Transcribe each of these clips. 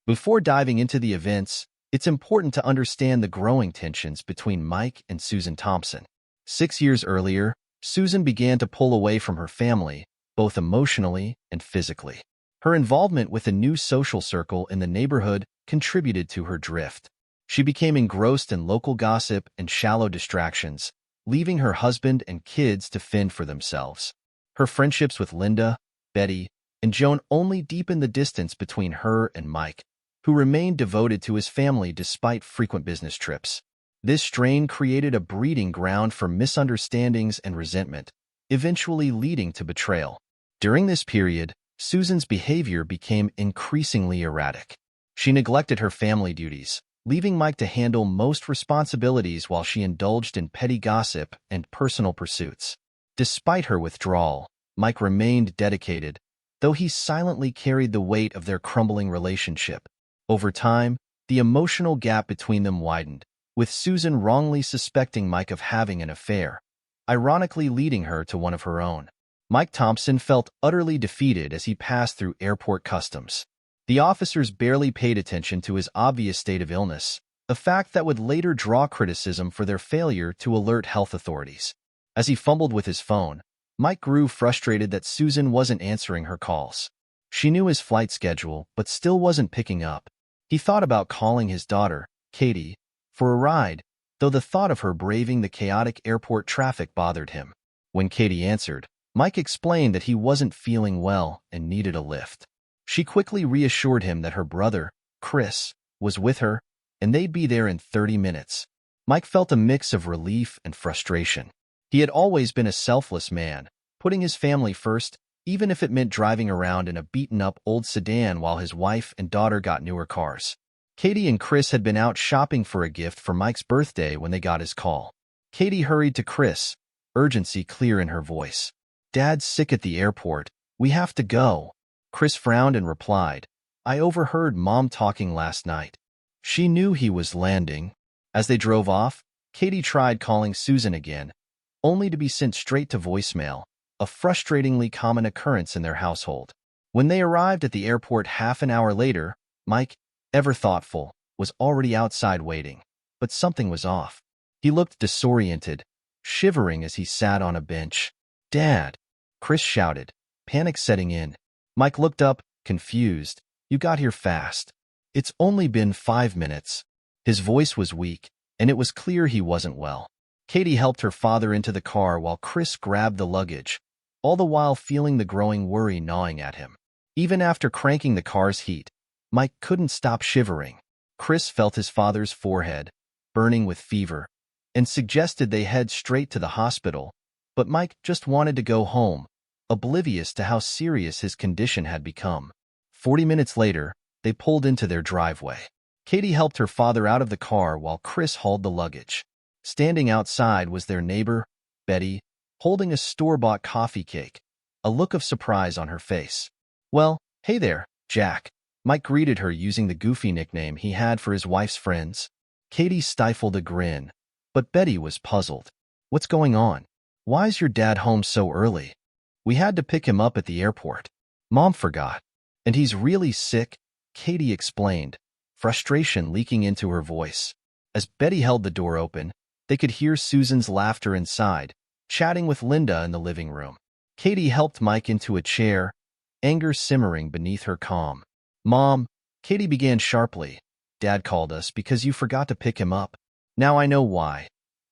Before diving into the events, it's important to understand the growing tensions between Mike and Susan Thompson. 6 years earlier, Susan began to pull away from her family, both emotionally and physically. Her involvement with a new social circle in the neighborhood contributed to her drift. She became engrossed in local gossip and shallow distractions, leaving her husband and kids to fend for themselves. Her friendships with Linda, Betty, and Joan only deepened the distance between her and Mike, who remained devoted to his family despite frequent business trips. This strain created a breeding ground for misunderstandings and resentment, eventually leading to betrayal. During this period, Susan's behavior became increasingly erratic. She neglected her family duties, leaving Mike to handle most responsibilities while she indulged in petty gossip and personal pursuits. Despite her withdrawal, Mike remained dedicated, though he silently carried the weight of their crumbling relationship. Over time, the emotional gap between them widened, with Susan wrongly suspecting Mike of having an affair, ironically leading her to one of her own. Mike Thompson felt utterly defeated as he passed through airport customs. The officers barely paid attention to his obvious state of illness, a fact that would later draw criticism for their failure to alert health authorities. As he fumbled with his phone, Mike grew frustrated that Susan wasn't answering her calls. She knew his flight schedule, but still wasn't picking up. He thought about calling his daughter, Katie, for a ride, though the thought of her braving the chaotic airport traffic bothered him. When Katie answered, Mike explained that he wasn't feeling well and needed a lift. She quickly reassured him that her brother, Chris, was with her, and they'd be there in 30 minutes. Mike felt a mix of relief and frustration. He had always been a selfless man, putting his family first, even if it meant driving around in a beaten-up old sedan while his wife and daughter got newer cars. Katie and Chris had been out shopping for a gift for Mike's birthday when they got his call. Katie hurried to Chris, urgency clear in her voice. "Dad's sick at the airport. We have to go." Chris frowned and replied, "I overheard Mom talking last night." She knew he was landing. As they drove off, Katie tried calling Susan again, only to be sent straight to voicemail, a frustratingly common occurrence in their household. When they arrived at the airport half an hour later, Mike, ever thoughtful, was already outside waiting. But something was off. He looked disoriented, shivering as he sat on a bench. "Dad!" Chris shouted, panic setting in. Mike looked up, confused. "You got here fast." "It's only been 5 minutes." His voice was weak, and it was clear he wasn't well. Katie helped her father into the car while Chris grabbed the luggage, all the while feeling the growing worry gnawing at him. Even after cranking the car's heat, Mike couldn't stop shivering. Chris felt his father's forehead, burning with fever, and suggested they head straight to the hospital, but Mike just wanted to go home, oblivious to how serious his condition had become. 40 minutes later, they pulled into their driveway. Katie helped her father out of the car while Chris hauled the luggage. Standing outside was their neighbor, Betty, holding a store-bought coffee cake, a look of surprise on her face. "Well, hey there, Jack." Mike greeted her using the goofy nickname he had for his wife's friends. Katie stifled a grin, but Betty was puzzled. "What's going on? Why's your dad home so early?" "We had to pick him up at the airport. Mom forgot. And he's really sick," Katie explained, frustration leaking into her voice. As Betty held the door open, they could hear Susan's laughter inside, chatting with Linda in the living room. Katie helped Mike into a chair, anger simmering beneath her calm. "Mom," Katie began sharply, "Dad called us because you forgot to pick him up. Now I know why.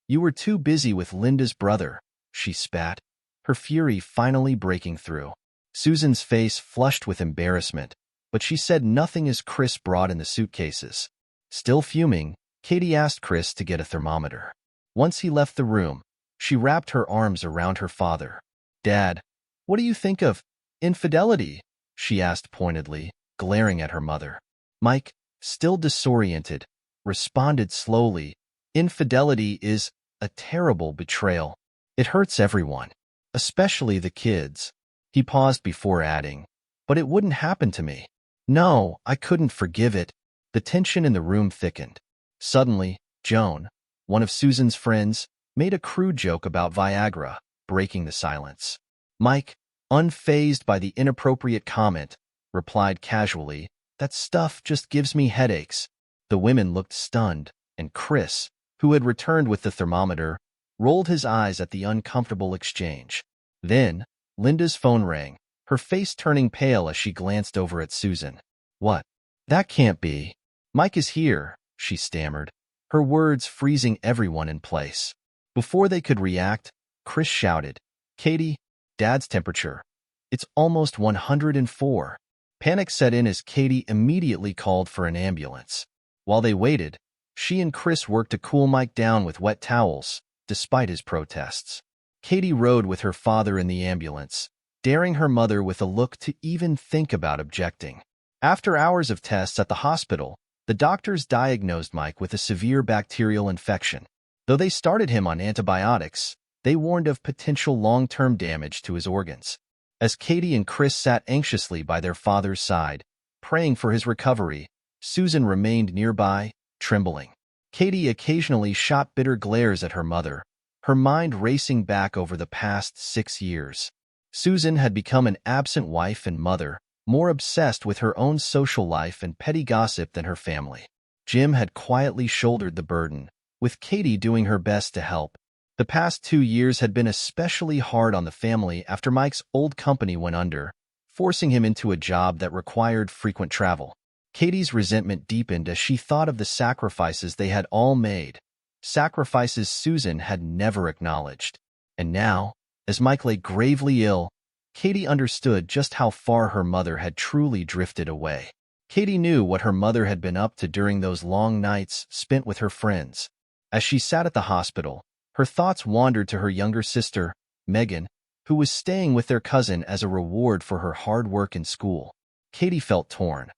You were too busy with Linda's brother," she spat, her fury finally breaking through. Susan's face flushed with embarrassment, but she said nothing as Chris brought in the suitcases. Still fuming, Katie asked Chris to get a thermometer. Once he left the room, she wrapped her arms around her father. "Dad, what do you think of infidelity?" she asked pointedly, glaring at her mother. Mike, still disoriented, responded slowly, "Infidelity is a terrible betrayal. It hurts everyone, especially the kids." He paused before adding, "But it wouldn't happen to me. No, I couldn't forgive it." The tension in the room thickened. Suddenly, Joan, one of Susan's friends, made a crude joke about Viagra, breaking the silence. Mike, unfazed by the inappropriate comment, replied casually, That stuff just gives me headaches." The women looked stunned, and Chris, who had returned with the thermometer, rolled his eyes at the uncomfortable exchange. Then, Linda's phone rang, her face turning pale as she glanced over at Susan. "What? That can't be. Mike is here," she stammered, her words freezing everyone in place. Before they could react, Chris shouted, "Katie, Dad's temperature. It's almost 104. Panic set in as Katie immediately called for an ambulance. While they waited, she and Chris worked to cool Mike down with wet towels, despite his protests. Katie rode with her father in the ambulance, daring her mother with a look to even think about objecting. After hours of tests at the hospital, the doctors diagnosed Mike with a severe bacterial infection. Though they started him on antibiotics, they warned of potential long-term damage to his organs. As Katie and Chris sat anxiously by their father's side, praying for his recovery, Susan remained nearby, trembling. Katie occasionally shot bitter glares at her mother, her mind racing back over the past 6 years. Susan had become an absent wife and mother, more obsessed with her own social life and petty gossip than her family. Jim had quietly shouldered the burden, with Katie doing her best to help. The past 2 years had been especially hard on the family after Mike's old company went under, forcing him into a job that required frequent travel. Katie's resentment deepened as she thought of the sacrifices they had all made, sacrifices Susan had never acknowledged. And now, as Mike lay gravely ill, Katie understood just how far her mother had truly drifted away. Katie knew what her mother had been up to during those long nights spent with her friends. As she sat at the hospital, her thoughts wandered to her younger sister, Megan, who was staying with their cousin as a reward for her hard work in school. Katie felt torn.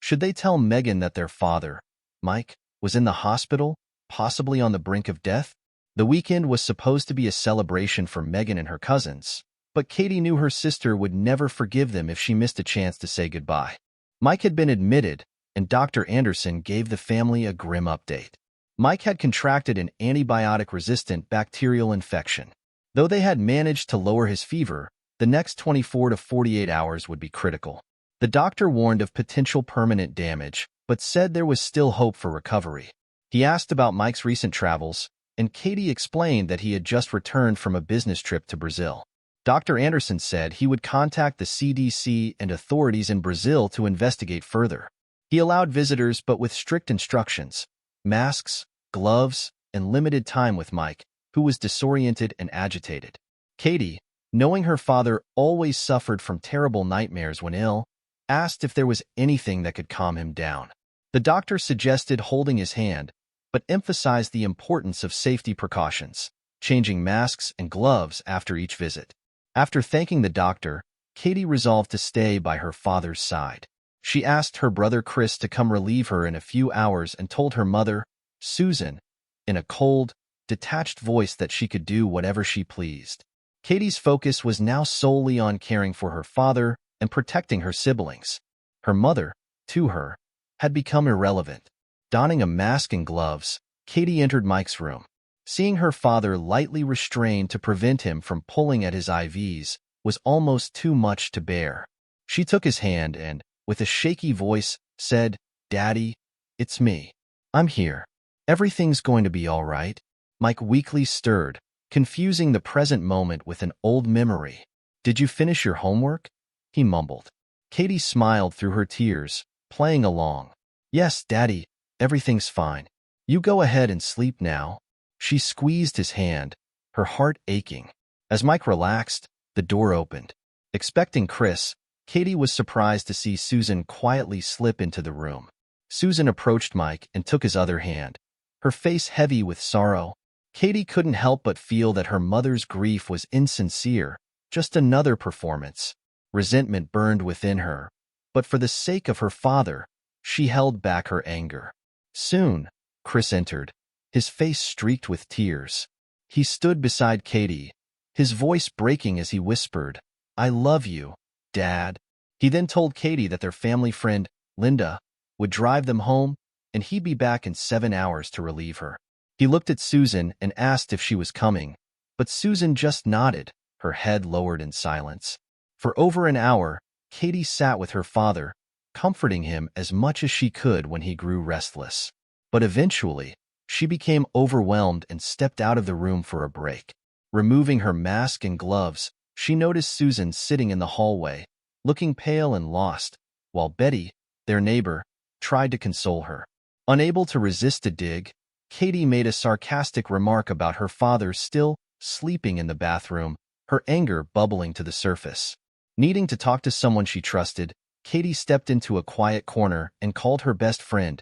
Should they tell Megan that their father, Mike, was in the hospital, possibly on the brink of death? The weekend was supposed to be a celebration for Megan and her cousins, but Katie knew her sister would never forgive them if she missed a chance to say goodbye. Mike had been admitted, and Dr. Anderson gave the family a grim update. Mike had contracted an antibiotic-resistant bacterial infection. Though they had managed to lower his fever, the next 24 to 48 hours would be critical. The doctor warned of potential permanent damage, but said there was still hope for recovery. He asked about Mike's recent travels, and Katie explained that he had just returned from a business trip to Brazil. Dr. Anderson said he would contact the CDC and authorities in Brazil to investigate further. He allowed visitors but with strict instructions: masks, gloves, and limited time with Mike, who was disoriented and agitated. Katie, knowing her father always suffered from terrible nightmares when ill, asked if there was anything that could calm him down. The doctor suggested holding his hand, but emphasized the importance of safety precautions, changing masks and gloves after each visit. After thanking the doctor, Katie resolved to stay by her father's side. She asked her brother Chris to come relieve her in a few hours and told her mother, Susan, in a cold, detached voice that she could do whatever she pleased. Katie's focus was now solely on caring for her father and protecting her siblings. Her mother, to her, had become irrelevant. Donning a mask and gloves, Katie entered Mike's room. Seeing her father lightly restrained to prevent him from pulling at his IVs was almost too much to bear. She took his hand and, with a shaky voice, said, "Daddy, it's me. I'm here. Everything's going to be all right." Mike weakly stirred, confusing the present moment with an old memory. "Did you finish your homework?" he mumbled. Katie smiled through her tears, playing along. "Yes, Daddy, everything's fine. You go ahead and sleep now." She squeezed his hand, her heart aching. As Mike relaxed, the door opened. Expecting Chris, Katie was surprised to see Susan quietly slip into the room. Susan approached Mike and took his other hand, her face heavy with sorrow. Katie couldn't help but feel that her mother's grief was insincere, just another performance. Resentment burned within her, but for the sake of her father, she held back her anger. Soon, Chris entered, his face streaked with tears. He stood beside Katie, his voice breaking as he whispered, "I love you, Dad." He then told Katie that their family friend, Linda, would drive them home, and he'd be back in 7 hours to relieve her. He looked at Susan and asked if she was coming, but Susan just nodded, her head lowered in silence. For over an hour, Katie sat with her father, comforting him as much as she could when he grew restless. But eventually, she became overwhelmed and stepped out of the room for a break. Removing her mask and gloves, she noticed Susan sitting in the hallway, looking pale and lost, while Betty, their neighbor, tried to console her. Unable to resist a dig, Katie made a sarcastic remark about her father still sleeping in the bathroom, her anger bubbling to the surface. Needing to talk to someone she trusted, Katie stepped into a quiet corner and called her best friend,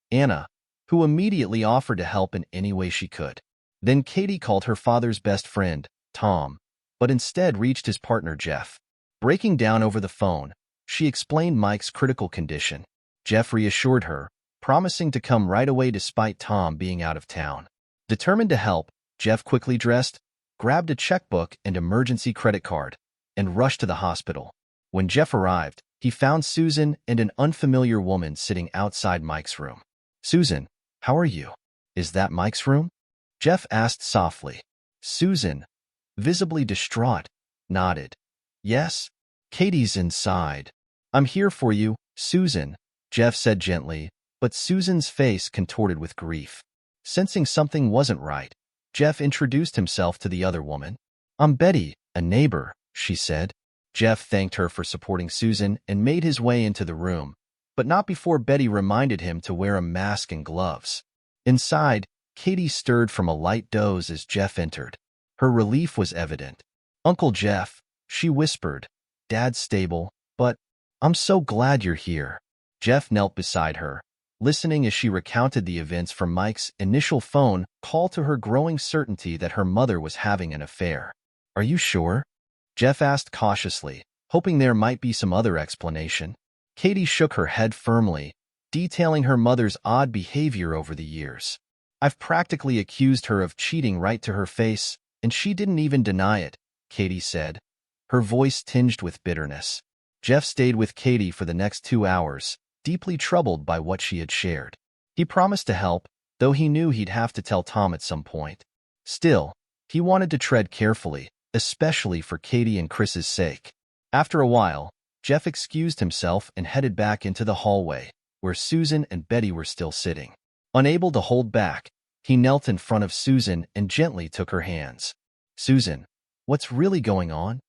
Anna, who immediately offered to help in any way she could. Then Katie called her father's best friend, Tom, but instead reached his partner, Jeff. Breaking down over the phone, she explained Mike's critical condition. Jeff reassured her, promising to come right away despite Tom being out of town. Determined to help, Jeff quickly dressed, grabbed a checkbook and emergency credit card, and rushed to the hospital. When Jeff arrived, he found Susan and an unfamiliar woman sitting outside Mike's room. "Susan, how are you? Is that Mike's room?" Jeff asked softly. Susan, visibly distraught, nodded. "Yes, Katie's inside." "I'm here for you, Susan," Jeff said gently, but Susan's face contorted with grief. Sensing something wasn't right, Jeff introduced himself to the other woman. "I'm Betty, a neighbor," she said. Jeff thanked her for supporting Susan and made his way into the room, but not before Betty reminded him to wear a mask and gloves. Inside, Katie stirred from a light doze as Jeff entered. Her relief was evident. "Uncle Jeff," she whispered, "Dad's stable, but I'm so glad you're here." Jeff knelt beside her, listening as she recounted the events from Mike's initial phone call to her growing certainty that her mother was having an affair. "Are you sure?" Jeff asked cautiously, hoping there might be some other explanation. Katie shook her head firmly, detailing her mother's odd behavior over the years. "I've practically accused her of cheating right to her face, and she didn't even deny it," Katie said, her voice tinged with bitterness. Jeff stayed with Katie for the next 2 hours, deeply troubled by what she had shared. He promised to help, though he knew he'd have to tell Tom at some point. Still, he wanted to tread carefully, especially for Katie and Chris's sake. After a while, Jeff excused himself and headed back into the hallway, where Susan and Betty were still sitting. Unable to hold back, he knelt in front of Susan and gently took her hands. "Susan, what's really going on?"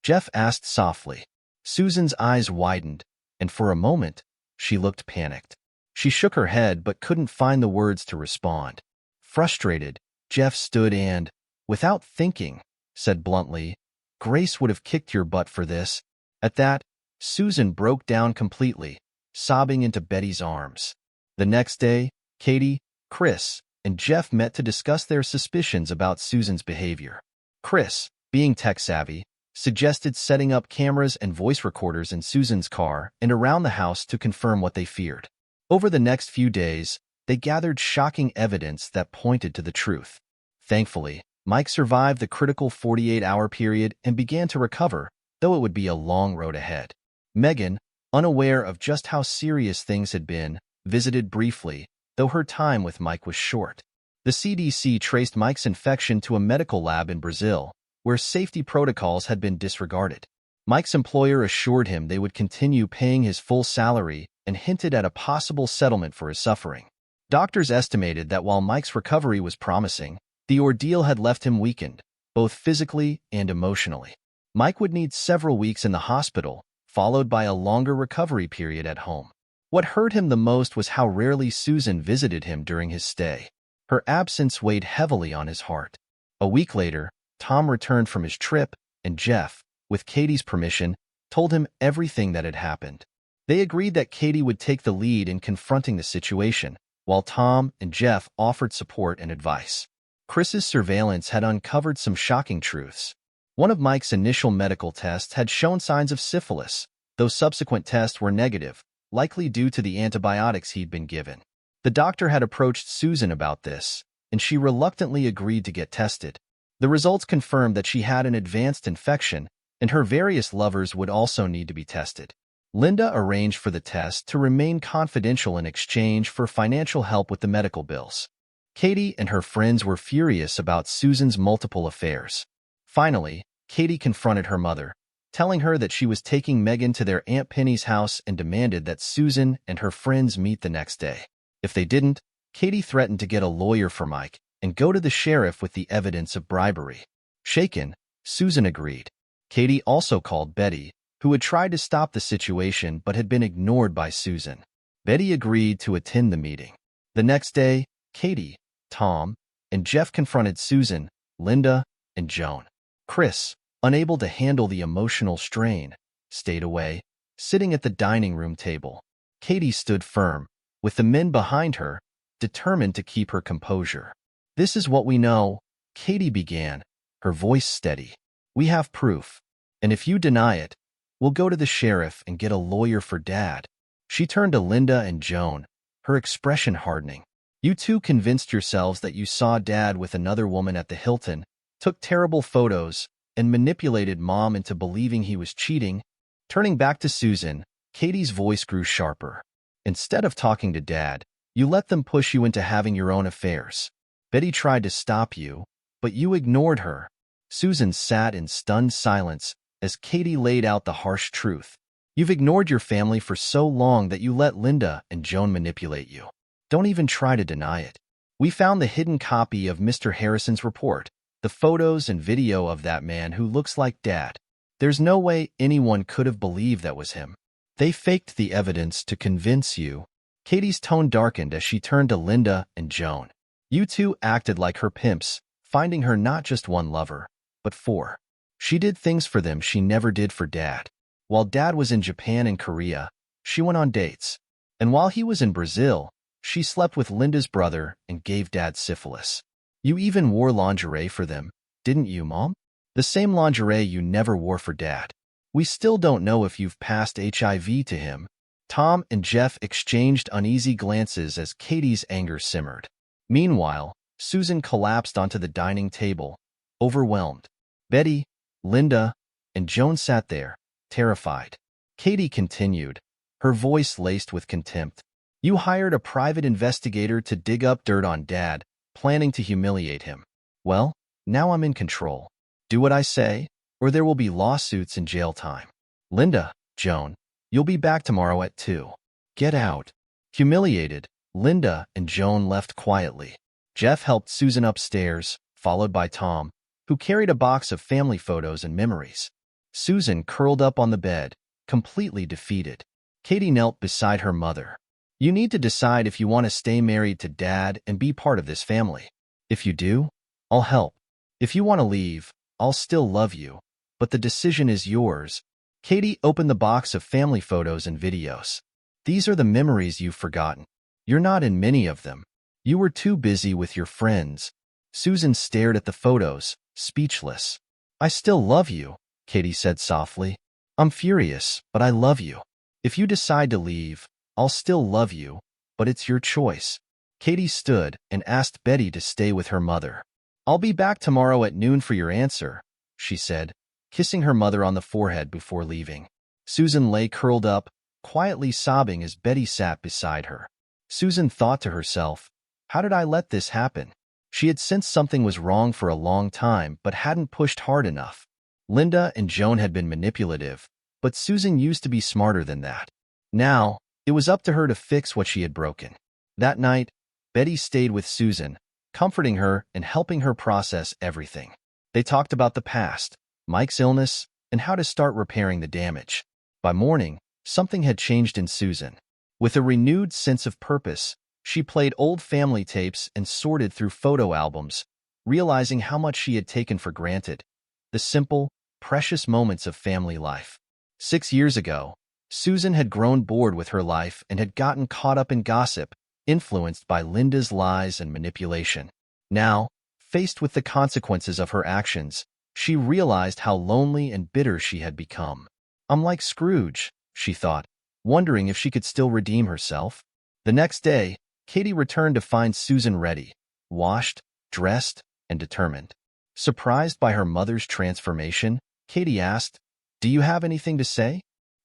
Jeff asked softly. Susan's eyes widened, and for a moment, she looked panicked. She shook her head but couldn't find the words to respond. Frustrated, Jeff stood and, without thinking, said bluntly, "Grace would have kicked your butt for this." At that, Susan broke down completely, sobbing into Betty's arms. The next day, Katie, Chris, and Jeff met to discuss their suspicions about Susan's behavior. Chris, being tech-savvy, suggested setting up cameras and voice recorders in Susan's car and around the house to confirm what they feared. Over the next few days, they gathered shocking evidence that pointed to the truth. Thankfully, Mike survived the critical 48-hour period and began to recover, though it would be a long road ahead. Megan, unaware of just how serious things had been, visited briefly, though her time with Mike was short. The CDC traced Mike's infection to a medical lab in Brazil, where safety protocols had been disregarded. Mike's employer assured him they would continue paying his full salary and hinted at a possible settlement for his suffering. Doctors estimated that while Mike's recovery was promising, the ordeal had left him weakened, both physically and emotionally. Mike would need several weeks in the hospital, followed by a longer recovery period at home. What hurt him the most was how rarely Susan visited him during his stay. Her absence weighed heavily on his heart. A week later, Tom returned from his trip, and Jeff, with Katie's permission, told him everything that had happened. They agreed that Katie would take the lead in confronting the situation, while Tom and Jeff offered support and advice. Chris's surveillance had uncovered some shocking truths. One of Mike's initial medical tests had shown signs of syphilis, though subsequent tests were negative, likely due to the antibiotics he'd been given. The doctor had approached Susan about this, and she reluctantly agreed to get tested. The results confirmed that she had an advanced infection, and her various lovers would also need to be tested. Linda arranged for the test to remain confidential in exchange for financial help with the medical bills. Katie and her friends were furious about Susan's multiple affairs. Finally, Katie confronted her mother, telling her that she was taking Megan to their Aunt Penny's house and demanded that Susan and her friends meet the next day. If they didn't, Katie threatened to get a lawyer for Mike and go to the sheriff with the evidence of bribery. Shaken, Susan agreed. Katie also called Betty, who had tried to stop the situation but had been ignored by Susan. Betty agreed to attend the meeting. The next day, Katie, Tom, and Jeff confronted Susan, Linda, and Joan. Chris, unable to handle the emotional strain, stayed away, sitting at the dining room table. Katie stood firm, with the men behind her, determined to keep her composure. "This is what we know," Katie began, her voice steady. "We have proof, and if you deny it, we'll go to the sheriff and get a lawyer for Dad." She turned to Linda and Joan, her expression hardening. "You two convinced yourselves that you saw Dad with another woman at the Hilton, took terrible photos, and manipulated Mom into believing he was cheating." Turning back to Susan, Katie's voice grew sharper. "Instead of talking to Dad, you let them push you into having your own affairs. Betty tried to stop you, but you ignored her." Susan sat in stunned silence as Katie laid out the harsh truth. "You've ignored your family for so long that you let Linda and Joan manipulate you. Don't even try to deny it. We found the hidden copy of Mr. Harrison's report, the photos and video of that man who looks like Dad. There's no way anyone could have believed that was him. They faked the evidence to convince you." Katie's tone darkened as she turned to Linda and Joan. "You two acted like her pimps, finding her not just one lover, but four. She did things for them she never did for Dad. While Dad was in Japan and Korea, she went on dates. And while he was in Brazil, she slept with Linda's brother and gave Dad syphilis. You even wore lingerie for them, didn't you, Mom? The same lingerie you never wore for Dad. We still don't know if you've passed HIV to him." Tom and Jeff exchanged uneasy glances as Katie's anger simmered. Meanwhile, Susan collapsed onto the dining table, overwhelmed. Betty, Linda, and Joan sat there, terrified. Katie continued, her voice laced with contempt. "You hired a private investigator to dig up dirt on Dad, planning to humiliate him. Well, now I'm in control. Do what I say, or there will be lawsuits and jail time. Linda, Joan, you'll be back tomorrow at 2. Get out." Humiliated, Linda and Joan left quietly. Jeff helped Susan upstairs, followed by Tom, who carried a box of family photos and memories. Susan curled up on the bed, completely defeated. Katie knelt beside her mother. "You need to decide if you want to stay married to Dad and be part of this family. If you do, I'll help. If you want to leave, I'll still love you, but the decision is yours." Katie opened the box of family photos and videos. "These are the memories you've forgotten. You're not in many of them. You were too busy with your friends." Susan stared at the photos, speechless. "I still love you," Katie said softly. "I'm furious, but I love you. If you decide to leave, I'll still love you, but it's your choice." Katie stood and asked Betty to stay with her mother. "I'll be back tomorrow at noon for your answer," she said, kissing her mother on the forehead before leaving. Susan lay curled up, quietly sobbing as Betty sat beside her. Susan thought to herself, "How did I let this happen?" She had sensed something was wrong for a long time but hadn't pushed hard enough. Linda and Joan had been manipulative, but Susan used to be smarter than that. Now, it was up to her to fix what she had broken. That night, Betty stayed with Susan, comforting her and helping her process everything. They talked about the past, Mike's illness, and how to start repairing the damage. By morning, something had changed in Susan. With a renewed sense of purpose, she played old family tapes and sorted through photo albums, realizing how much she had taken for granted, the simple, precious moments of family life. 6 years ago, Susan had grown bored with her life and had gotten caught up in gossip, influenced by Linda's lies and manipulation. Now, faced with the consequences of her actions, she realized how lonely and bitter she had become. "I'm like Scrooge," she thought, wondering if she could still redeem herself. The next day, Katie returned to find Susan ready, washed, dressed, and determined. Surprised by her mother's transformation, Katie asked, "Do you have anything to say?"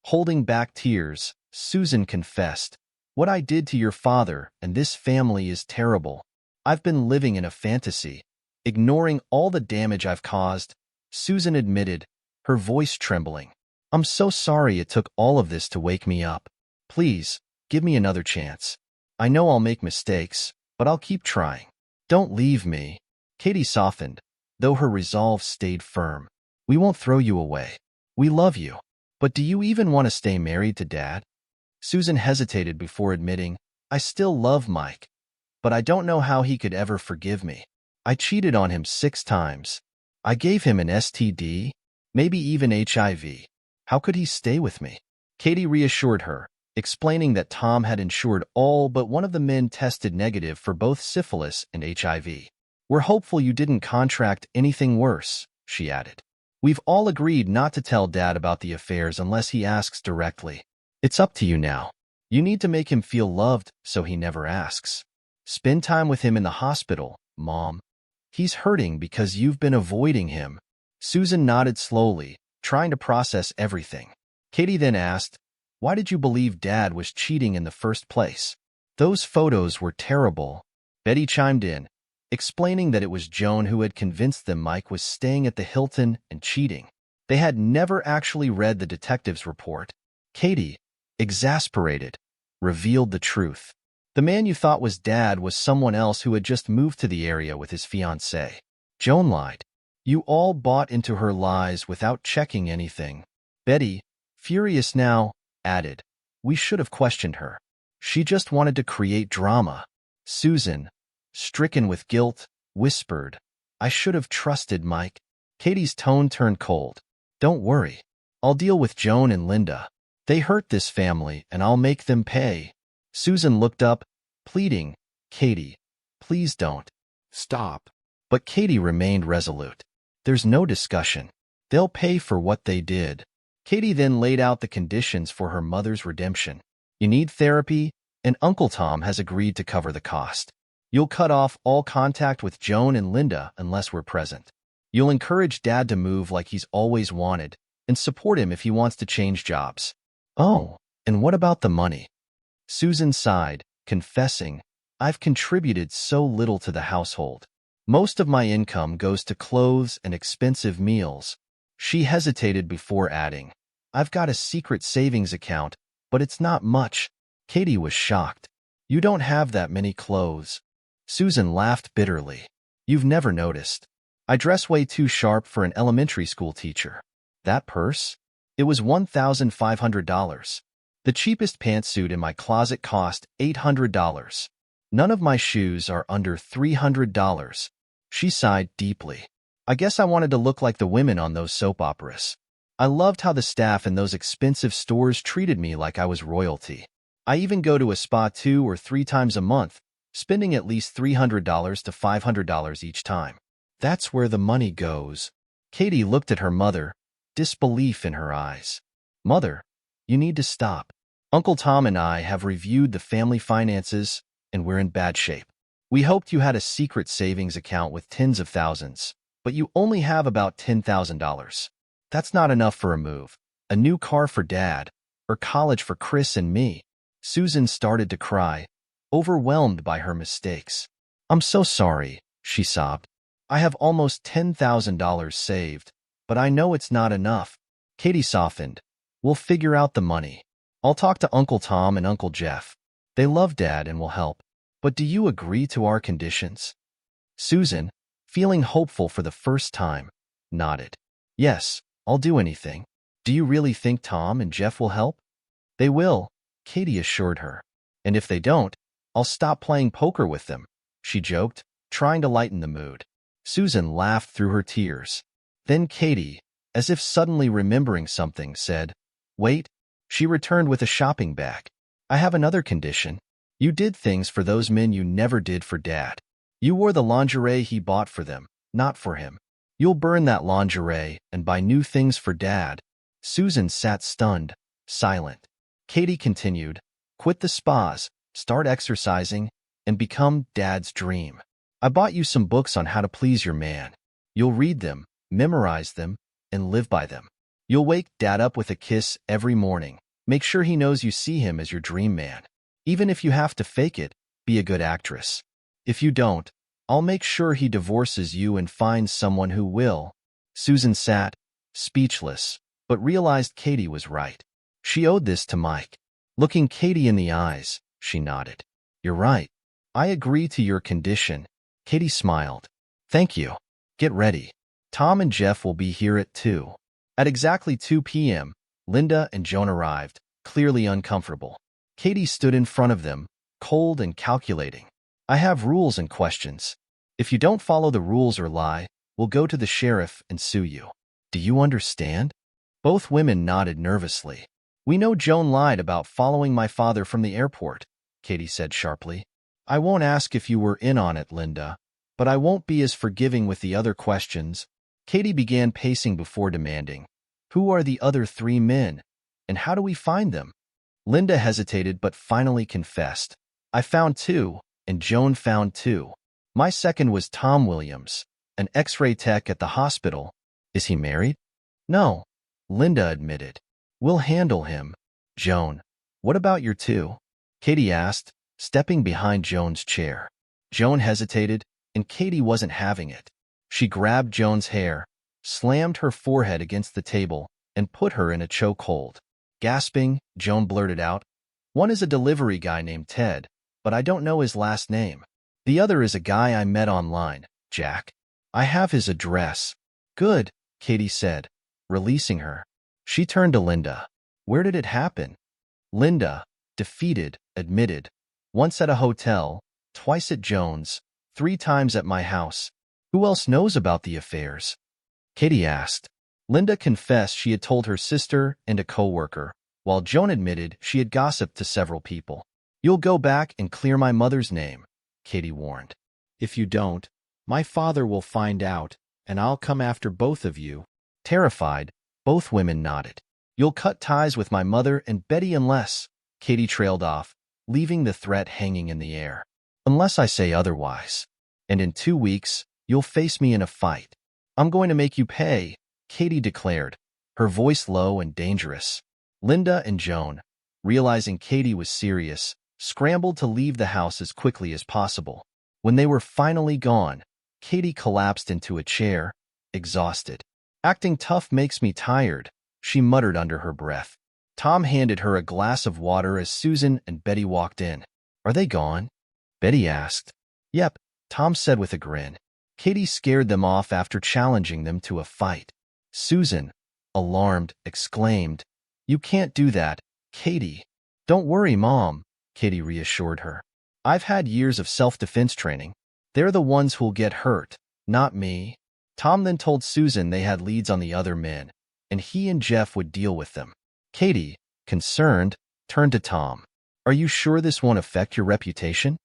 Holding back tears, Susan confessed, "What I did to your father and this family is terrible. I've been living in a fantasy, ignoring all the damage I've caused," Susan admitted, her voice trembling. I'm so sorry it took all of this to wake me up. Please, give me another chance. I know I'll make mistakes, but I'll keep trying. Don't leave me. Katie softened, though her resolve stayed firm. We won't throw you away. We love you. But do you even want to stay married to Dad? Susan hesitated before admitting, I still love Mike, but I don't know how he could ever forgive me. I cheated on him 6 times. I gave him an STD, maybe even HIV. How could he stay with me? Katie reassured her, explaining that Tom had insured all but one of the men tested negative for both syphilis and HIV. We're hopeful you didn't contract anything worse, she added. We've all agreed not to tell Dad about the affairs unless he asks directly. It's up to you now. You need to make him feel loved so he never asks. Spend time with him in the hospital, Mom. He's hurting because you've been avoiding him. Susan nodded slowly, trying to process everything. Katie then asked, why did you believe Dad was cheating in the first place? Those photos were terrible. Betty chimed in, explaining that it was Joan who had convinced them Mike was staying at the Hilton and cheating. They had never actually read the detective's report. Katie, exasperated, revealed the truth. The man you thought was Dad was someone else who had just moved to the area with his fiancée. Joan lied. You all bought into her lies without checking anything. Betty, furious now, added, we should have questioned her. She just wanted to create drama. Susan, stricken with guilt, whispered, I should have trusted Mike. Katie's tone turned cold. Don't worry. I'll deal with Joan and Linda. They hurt this family, and I'll make them pay. Susan looked up, pleading, Katie, please don't. Stop. But Katie remained resolute. There's no discussion. They'll pay for what they did. Katie then laid out the conditions for her mother's redemption. You need therapy, and Uncle Tom has agreed to cover the cost. You'll cut off all contact with Joan and Linda unless we're present. You'll encourage Dad to move like he's always wanted, and support him if he wants to change jobs. Oh, and what about the money? Susan sighed, confessing, I've contributed so little to the household. Most of my income goes to clothes and expensive meals. She hesitated before adding, I've got a secret savings account, but it's not much. Katie was shocked. You don't have that many clothes. Susan laughed bitterly. You've never noticed. I dress way too sharp for an elementary school teacher. That purse? It was $1,500. The cheapest pantsuit in my closet cost $800. None of my shoes are under $300. She sighed deeply. I guess I wanted to look like the women on those soap operas. I loved how the staff in those expensive stores treated me like I was royalty. I even go to a spa 2 or 3 times a month, spending at least $300 to $500 each time. That's where the money goes. Katie looked at her mother, disbelief in her eyes. Mother, you need to stop. Uncle Tom and I have reviewed the family finances, and we're in bad shape. We hoped you had a secret savings account with tens of thousands, but you only have about $10,000. That's not enough for a move, a new car for Dad, or college for Chris and me. Susan started to cry, overwhelmed by her mistakes. I'm so sorry, she sobbed. I have almost $10,000 saved, but I know it's not enough. Katie softened. We'll figure out the money. I'll talk to Uncle Tom and Uncle Jeff. They love Dad and will help. But do you agree to our conditions? Susan, feeling hopeful for the first time, nodded. Yes, I'll do anything. Do you really think Tom and Jeff will help? They will, Katie assured her. And if they don't, I'll stop playing poker with them, she joked, trying to lighten the mood. Susan laughed through her tears. Then Katie, as if suddenly remembering something, said, Wait. She returned with a shopping bag. I have another condition. You did things for those men you never did for Dad. You wore the lingerie he bought for them, not for him. You'll burn that lingerie and buy new things for Dad. Susan sat stunned, silent. Katie continued, Quit the spas, start exercising, and become Dad's dream. I bought you some books on how to please your man. You'll read them, memorize them, and live by them. You'll wake Dad up with a kiss every morning. Make sure he knows you see him as your dream man. Even if you have to fake it, be a good actress. If you don't, I'll make sure he divorces you and finds someone who will. Susan sat, speechless, but realized Katie was right. She owed this to Mike. Looking Katie in the eyes, she nodded. You're right. I agree to your condition. Katie smiled. Thank you. Get ready. Tom and Jeff will be here at 2. At exactly 2 p.m., Linda and Joan arrived, clearly uncomfortable. Katie stood in front of them, cold and calculating. I have rules and questions. If you don't follow the rules or lie, we'll go to the sheriff and sue you. Do you understand? Both women nodded nervously. We know Joan lied about following my father from the airport, Katie said sharply. I won't ask if you were in on it, Linda, but I won't be as forgiving with the other questions. Katie began pacing before demanding. Who are the other 3 men, and how do we find them? Linda hesitated but finally confessed. I found 2, and Joan found 2. My second was Tom Williams, an X-ray tech at the hospital. Is he married? No, Linda admitted. We'll handle him. Joan, what about your 2? Katie asked, stepping behind Joan's chair. Joan hesitated, and Katie wasn't having it. She grabbed Joan's hair, slammed her forehead against the table, and put her in a chokehold. Gasping, Joan blurted out, one is a delivery guy named Ted, but I don't know his last name. The other is a guy I met online, Jack. I have his address. Good, Katie said, releasing her. She turned to Linda. Where did it happen? Linda, defeated, admitted. Once at a hotel, twice at Joan's, 3 times at my house. Who else knows about the affairs? Katie asked. Linda confessed she had told her sister and a coworker, while Joan admitted she had gossiped to several people. You'll go back and clear my mother's name, Katie warned. If you don't, my father will find out, and I'll come after both of you. Terrified, both women nodded. You'll cut ties with my mother and Betty unless, Katie trailed off, leaving the threat hanging in the air. Unless I say otherwise. And in 2 weeks, you'll face me in a fight. I'm going to make you pay, Katie declared, her voice low and dangerous. Linda and Joan, realizing Katie was serious, scrambled to leave the house as quickly as possible. When they were finally gone, Katie collapsed into a chair, exhausted. Acting tough makes me tired, she muttered under her breath. Tom handed her a glass of water as Susan and Betty walked in. Are they gone? Betty asked. Yep, Tom said with a grin. Katie scared them off after challenging them to a fight. Susan, alarmed, exclaimed, You can't do that, Katie. Don't worry, Mom, Katie reassured her. I've had years of self-defense training. They're the ones who'll get hurt, not me. Tom then told Susan they had leads on the other men, and he and Jeff would deal with them. Katie, concerned, turned to Tom. Are you sure this won't affect your reputation?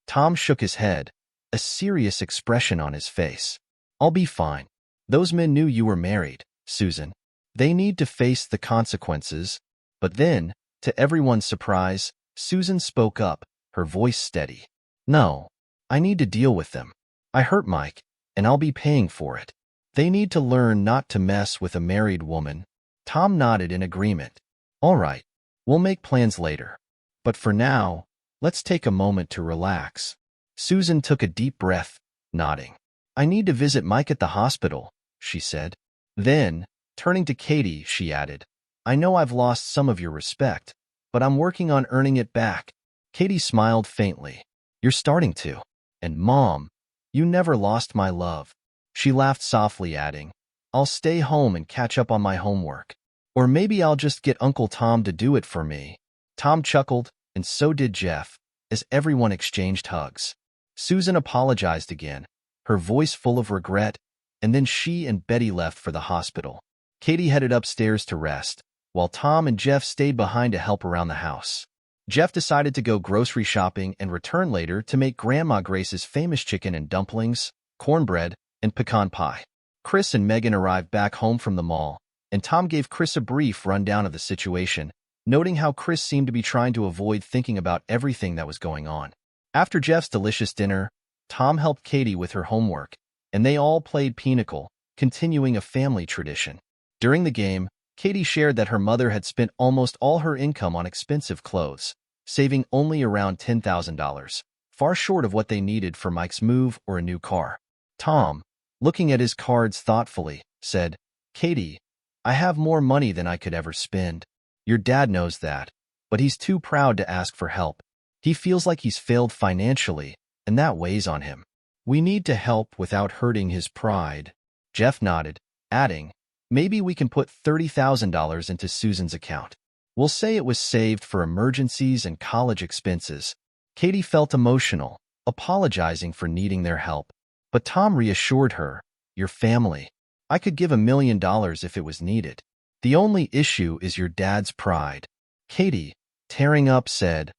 Tom shook his head, a serious expression on his face. I'll be fine. Those men knew you were married, Susan. They need to face the consequences. But then, to everyone's surprise, Susan spoke up, her voice steady. No, I need to deal with them. I hurt Mike, and I'll be paying for it. They need to learn not to mess with a married woman. Tom nodded in agreement. All right, we'll make plans later. But for now, let's take a moment to relax. Susan took a deep breath, nodding. I need to visit Mike at the hospital, she said. Then, turning to Katie, she added, I know I've lost some of your respect, but I'm working on earning it back. Katie smiled faintly. You're starting to. And Mom, you never lost my love. She laughed softly, adding, I'll stay home and catch up on my homework. Or maybe I'll just get Uncle Tom to do it for me. Tom chuckled, and so did Jeff, as everyone exchanged hugs. Susan apologized again, her voice full of regret, and then she and Betty left for the hospital. Katie headed upstairs to rest, while Tom and Jeff stayed behind to help around the house. Jeff decided to go grocery shopping and return later to make Grandma Grace's famous chicken and dumplings, cornbread, and pecan pie. Chris and Megan arrived back home from the mall, and Tom gave Chris a brief rundown of the situation, noting how Chris seemed to be trying to avoid thinking about everything that was going on. After Jeff's delicious dinner, Tom helped Katie with her homework, and they all played Pinochle, continuing a family tradition. During the game, Katie shared that her mother had spent almost all her income on expensive clothes, saving only around $10,000, far short of what they needed for Mike's move or a new car. Tom, looking at his cards thoughtfully, said, Katie, I have more money than I could ever spend. Your dad knows that, but he's too proud to ask for help. He feels like he's failed financially, and that weighs on him. We need to help without hurting his pride. Jeff nodded, adding, maybe we can put $30,000 into Susan's account. We'll say it was saved for emergencies and college expenses. Katie felt emotional, apologizing for needing their help. But Tom reassured her, your family. I could give $1 million if it was needed. The only issue is your dad's pride. Katie, tearing up, said,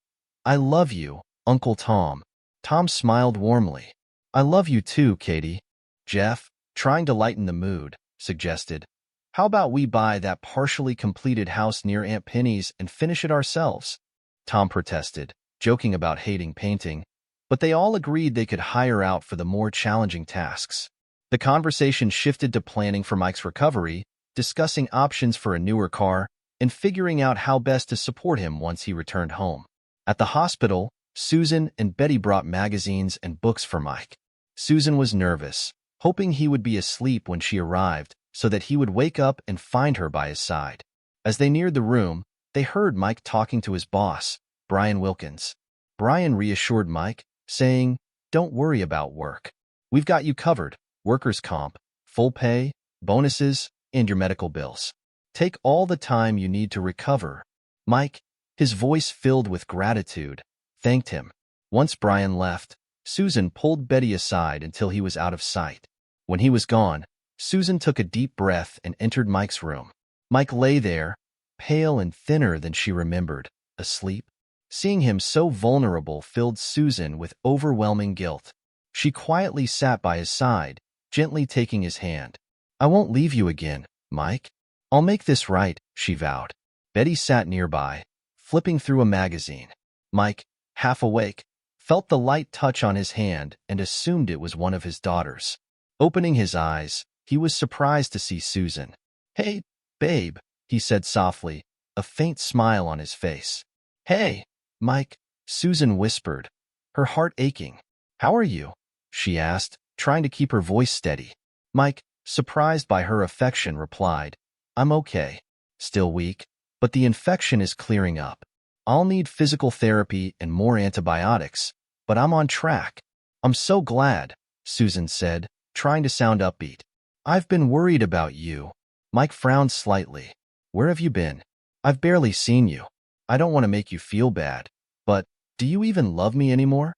I love you, Uncle Tom. Tom smiled warmly. I love you too, Katie. Jeff, trying to lighten the mood, suggested, how about we buy that partially completed house near Aunt Penny's and finish it ourselves? Tom protested, joking about hating painting, but they all agreed they could hire out for the more challenging tasks. The conversation shifted to planning for Mike's recovery, discussing options for a newer car, and figuring out how best to support him once he returned home. At the hospital, Susan and Betty brought magazines and books for Mike. Susan was nervous, hoping he would be asleep when she arrived so that he would wake up and find her by his side. As they neared the room, they heard Mike talking to his boss, Brian Wilkins. Brian reassured Mike, saying, don't worry about work. We've got you covered. Workers' comp, full pay, bonuses, and your medical bills. Take all the time you need to recover. Mike, his voice filled with gratitude, thanked him. Once Brian left, Susan pulled Betty aside until he was out of sight. When he was gone, Susan took a deep breath and entered Mike's room. Mike lay there, pale and thinner than she remembered, asleep. Seeing him so vulnerable filled Susan with overwhelming guilt. She quietly sat by his side, gently taking his hand. I won't leave you again, Mike. I'll make this right, she vowed. Betty sat nearby, flipping through a magazine. Mike, half awake, felt the light touch on his hand and assumed it was one of his daughters. Opening his eyes, he was surprised to see Susan. Hey, babe, he said softly, a faint smile on his face. Hey, Mike, Susan whispered, her heart aching. How are you? She asked, trying to keep her voice steady. Mike, surprised by her affection, replied, I'm okay. Still weak, but the infection is clearing up. I'll need physical therapy and more antibiotics, but I'm on track. I'm so glad, Susan said, trying to sound upbeat. I've been worried about you. Mike frowned slightly. Where have you been? I've barely seen you. I don't want to make you feel bad, but do you even love me anymore?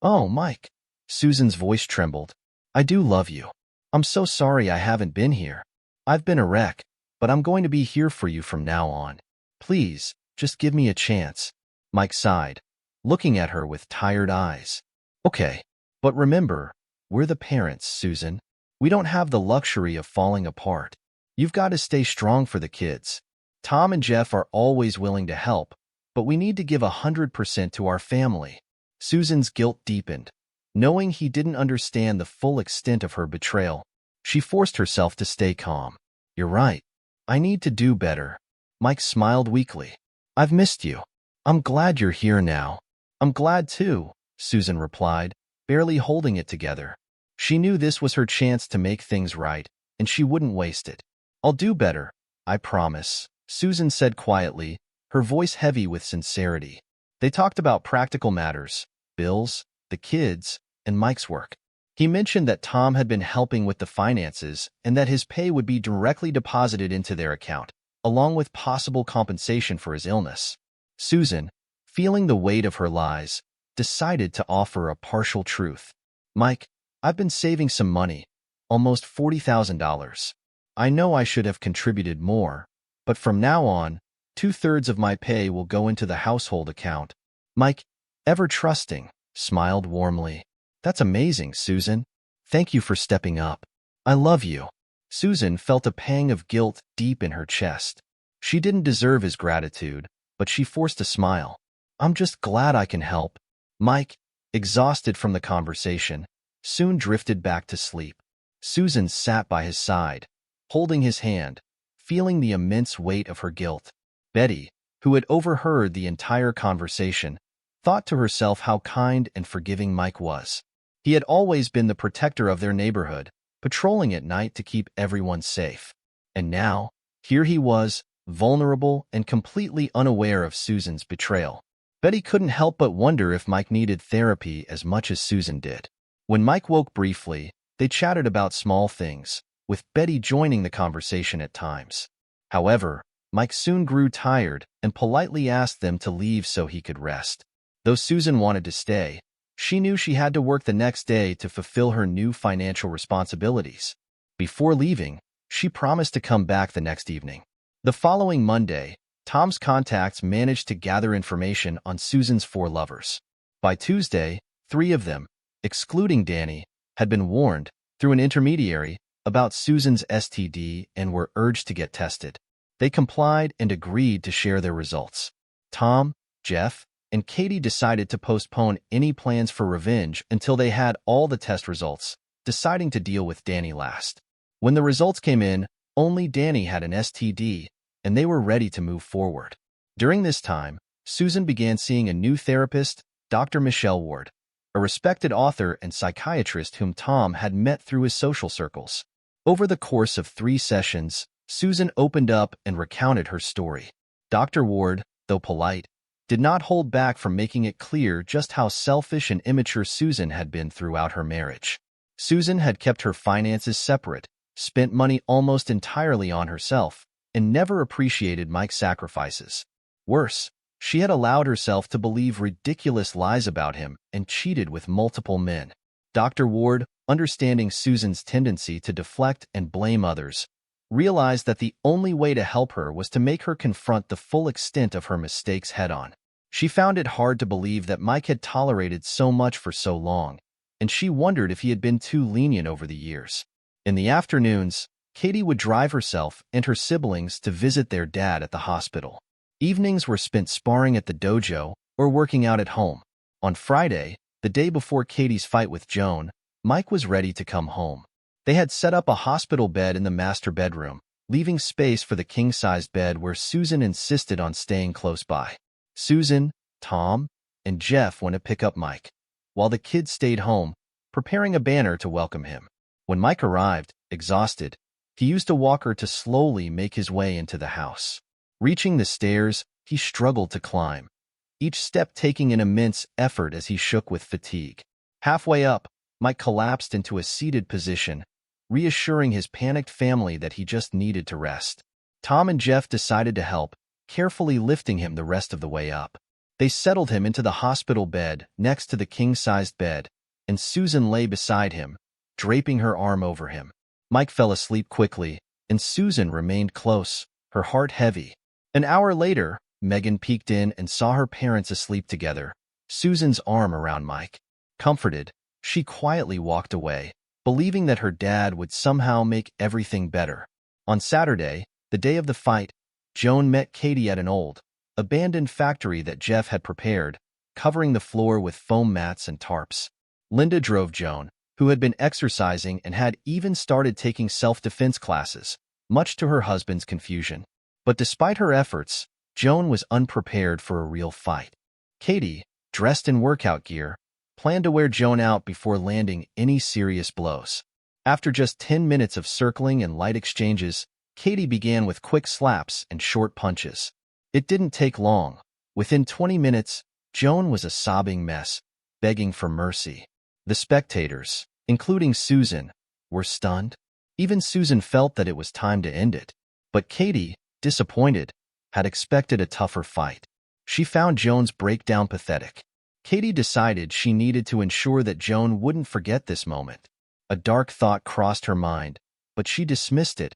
Oh, Mike. Susan's voice trembled. I do love you. I'm so sorry I haven't been here. I've been a wreck, but I'm going to be here for you from now on. Please, just give me a chance. Mike sighed, looking at her with tired eyes. Okay, but remember, we're the parents, Susan. We don't have the luxury of falling apart. You've got to stay strong for the kids. Tom and Jeff are always willing to help, but we need to give 100% to our family. Susan's guilt deepened. Knowing he didn't understand the full extent of her betrayal, she forced herself to stay calm. You're right. I need to do better. Mike smiled weakly. I've missed you. I'm glad you're here now. I'm glad too, Susan replied, barely holding it together. She knew this was her chance to make things right, and she wouldn't waste it. I'll do better, I promise, Susan said quietly, her voice heavy with sincerity. They talked about practical matters, bills, the kids, and Mike's work. He mentioned that Tom had been helping with the finances and that his pay would be directly deposited into their account, along with possible compensation for his illness. Susan, feeling the weight of her lies, decided to offer a partial truth. Mike, I've been saving some money, almost $40,000. I know I should have contributed more, but from now on, 2/3 of my pay will go into the household account. Mike, ever trusting, smiled warmly. That's amazing, Susan. Thank you for stepping up. I love you. Susan felt a pang of guilt deep in her chest. She didn't deserve his gratitude, but she forced a smile. I'm just glad I can help. Mike, exhausted from the conversation, soon drifted back to sleep. Susan sat by his side, holding his hand, feeling the immense weight of her guilt. Betty, who had overheard the entire conversation, thought to herself how kind and forgiving Mike was. He had always been the protector of their neighborhood, patrolling at night to keep everyone safe. And now, Here he was, vulnerable and completely unaware of Susan's betrayal. Betty couldn't help but wonder if Mike needed therapy as much as Susan did. When Mike woke briefly, they chatted about small things, with Betty joining the conversation at times. However, Mike soon grew tired and politely asked them to leave so he could rest. Though Susan wanted to stay, she knew she had to work the next day to fulfill her new financial responsibilities. Before leaving, she promised to come back the next evening. The following Monday, Tom's contacts managed to gather information on Susan's 4 lovers. By Tuesday, 3 of them, excluding Danny, had been warned, through an intermediary, about Susan's STD and were urged to get tested. They complied and agreed to share their results. Tom, Jeff, and Katie decided to postpone any plans for revenge until they had all the test results, deciding to deal with Danny last. When the results came in, only Danny had an STD, and they were ready to move forward. During this time, Susan began seeing a new therapist, Dr. Michelle Ward, a respected author and psychiatrist whom Tom had met through his social circles. Over the course of 3 sessions, Susan opened up and recounted her story. Dr. Ward, though polite, did not hold back from making it clear just how selfish and immature Susan had been throughout her marriage. Susan had kept her finances separate, spent money almost entirely on herself, and never appreciated Mike's sacrifices. Worse, she had allowed herself to believe ridiculous lies about him and cheated with multiple men. Dr. Ward, understanding Susan's tendency to deflect and blame others, realized that the only way to help her was to make her confront the full extent of her mistakes head-on. She found it hard to believe that Mike had tolerated so much for so long, and she wondered if he had been too lenient over the years. In the afternoons, Katie would drive herself and her siblings to visit their dad at the hospital. Evenings were spent sparring at the dojo or working out at home. On Friday, the day before Katie's fight with Joan, Mike was ready to come home. They had set up a hospital bed in the master bedroom, leaving space for the king-sized bed where Susan insisted on staying close by. Susan, Tom, and Jeff went to pick up Mike, while the kids stayed home, preparing a banner to welcome him. When Mike arrived, exhausted, he used a walker to slowly make his way into the house. Reaching the stairs, he struggled to climb, each step taking an immense effort as he shook with fatigue. Halfway up, Mike collapsed into a seated position, reassuring his panicked family that he just needed to rest. Tom and Jeff decided to help, carefully lifting him the rest of the way up. They settled him into the hospital bed next to the king-sized bed, and Susan lay beside him, draping her arm over him. Mike fell asleep quickly, and Susan remained close, her heart heavy. An hour later, Megan peeked in and saw her parents asleep together, Susan's arm around Mike. Comforted, she quietly walked away, believing that her dad would somehow make everything better. On Saturday, the day of the fight, Joan met Katie at an old, abandoned factory that Jeff had prepared, covering the floor with foam mats and tarps. Linda drove Joan, who had been exercising and had even started taking self-defense classes, much to her husband's confusion. But despite her efforts, Joan was unprepared for a real fight. Katie, dressed in workout gear, planned to wear Joan out before landing any serious blows. After just 10 minutes of circling and light exchanges, Katie began with quick slaps and short punches. It didn't take long. Within 20 minutes, Joan was a sobbing mess, begging for mercy. The spectators, including Susan, were stunned. Even Susan felt that it was time to end it. But Katie, disappointed, had expected a tougher fight. She found Joan's breakdown pathetic. Katie decided she needed to ensure that Joan wouldn't forget this moment. A dark thought crossed her mind, but she dismissed it,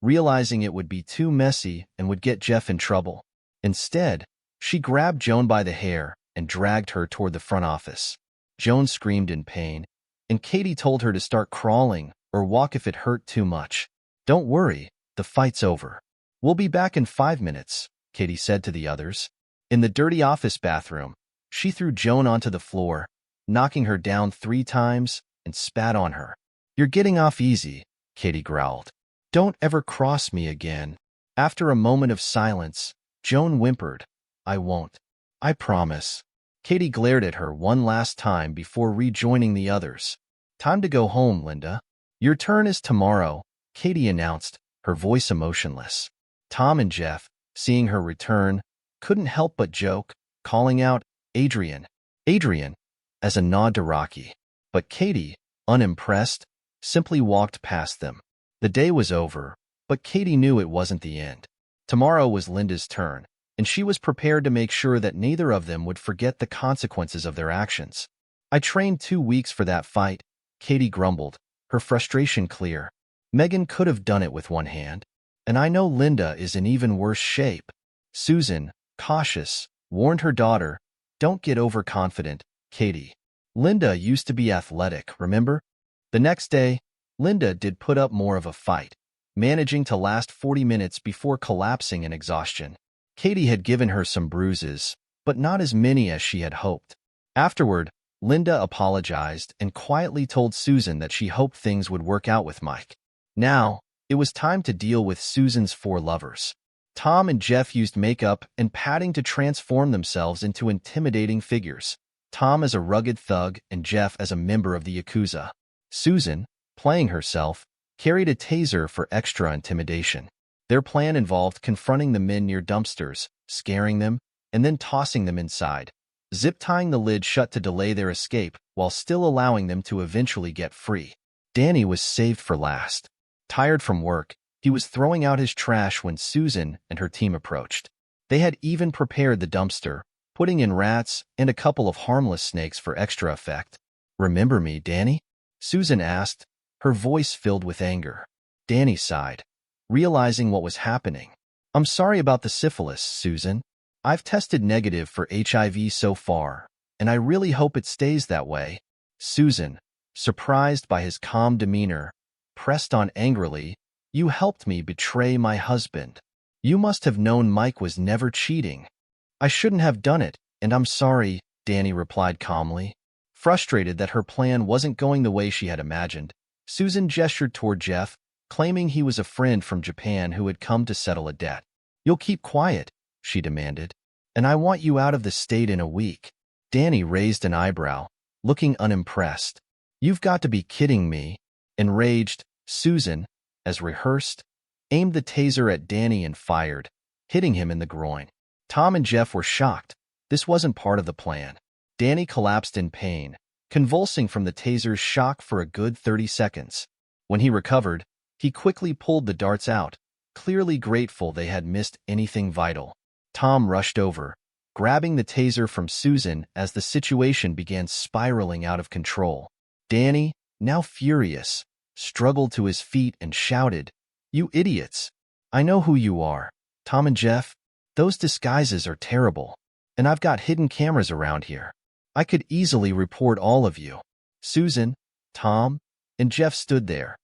realizing it would be too messy and would get Jeff in trouble. Instead, she grabbed Joan by the hair and dragged her toward the front office. Joan screamed in pain, and Katie told her to start crawling or walk if it hurt too much. "Don't worry, the fight's over. We'll be back in 5 minutes," Katie said to the others. In the dirty office bathroom, she threw Joan onto the floor, knocking her down 3 times, and spat on her. "You're getting off easy," Katie growled. "Don't ever cross me again." After a moment of silence, Joan whimpered, "I won't. I promise." Katie glared at her one last time before rejoining the others. "Time to go home, Linda." "Your turn is tomorrow," Katie announced, her voice emotionless. Tom and Jeff, seeing her return, couldn't help but joke, calling out, "Adrian, Adrian," as a nod to Rocky. But Katie, unimpressed, simply walked past them. The day was over, but Katie knew it wasn't the end. Tomorrow was Linda's turn, and she was prepared to make sure that neither of them would forget the consequences of their actions. "I trained 2 weeks for that fight," Katie grumbled, her frustration clear. "Megan could have done it with one hand. And I know Linda is in even worse shape." Susan, cautious, warned her daughter, "Don't get overconfident, Katie. Linda used to be athletic, remember?" The next day, Linda did put up more of a fight, managing to last 40 minutes before collapsing in exhaustion. Katie had given her some bruises, but not as many as she had hoped. Afterward, Linda apologized and quietly told Susan that she hoped things would work out with Mike. Now, it was time to deal with Susan's 4 lovers. Tom and Jeff used makeup and padding to transform themselves into intimidating figures. Tom as a rugged thug and Jeff as a member of the Yakuza. Susan, playing herself, carried a taser for extra intimidation. Their plan involved confronting the men near dumpsters, scaring them, and then tossing them inside, zip-tying the lid shut to delay their escape while still allowing them to eventually get free. Danny was saved for last. Tired from work, he was throwing out his trash when Susan and her team approached. They had even prepared the dumpster, putting in rats and a couple of harmless snakes for extra effect. "Remember me, Danny?" Susan asked, her voice filled with anger. Danny sighed, realizing what was happening. "I'm sorry about the syphilis, Susan. I've tested negative for HIV so far, and I really hope it stays that way." Susan, surprised by his calm demeanor, pressed on angrily, "You helped me betray my husband. You must have known Mike was never cheating." "I shouldn't have done it, and I'm sorry," Danny replied calmly. Frustrated that her plan wasn't going the way she had imagined, Susan gestured toward Jeff, claiming he was a friend from Japan who had come to settle a debt. "You'll keep quiet," she demanded, "and I want you out of the state in a week." Danny raised an eyebrow, looking unimpressed. "You've got to be kidding me." Enraged, Susan, as rehearsed, aimed the taser at Danny and fired, hitting him in the groin. Tom and Jeff were shocked. This wasn't part of the plan. Danny collapsed in pain, convulsing from the taser's shock for a good 30 seconds. When he recovered, he quickly pulled the darts out, clearly grateful they had missed anything vital. Tom rushed over, grabbing the taser from Susan as the situation began spiraling out of control. Danny, now furious, struggled to his feet and shouted, "You idiots! I know who you are. Tom and Jeff, those disguises are terrible, and I've got hidden cameras around here. I could easily report all of you." Susan, Tom, and Jeff stood there,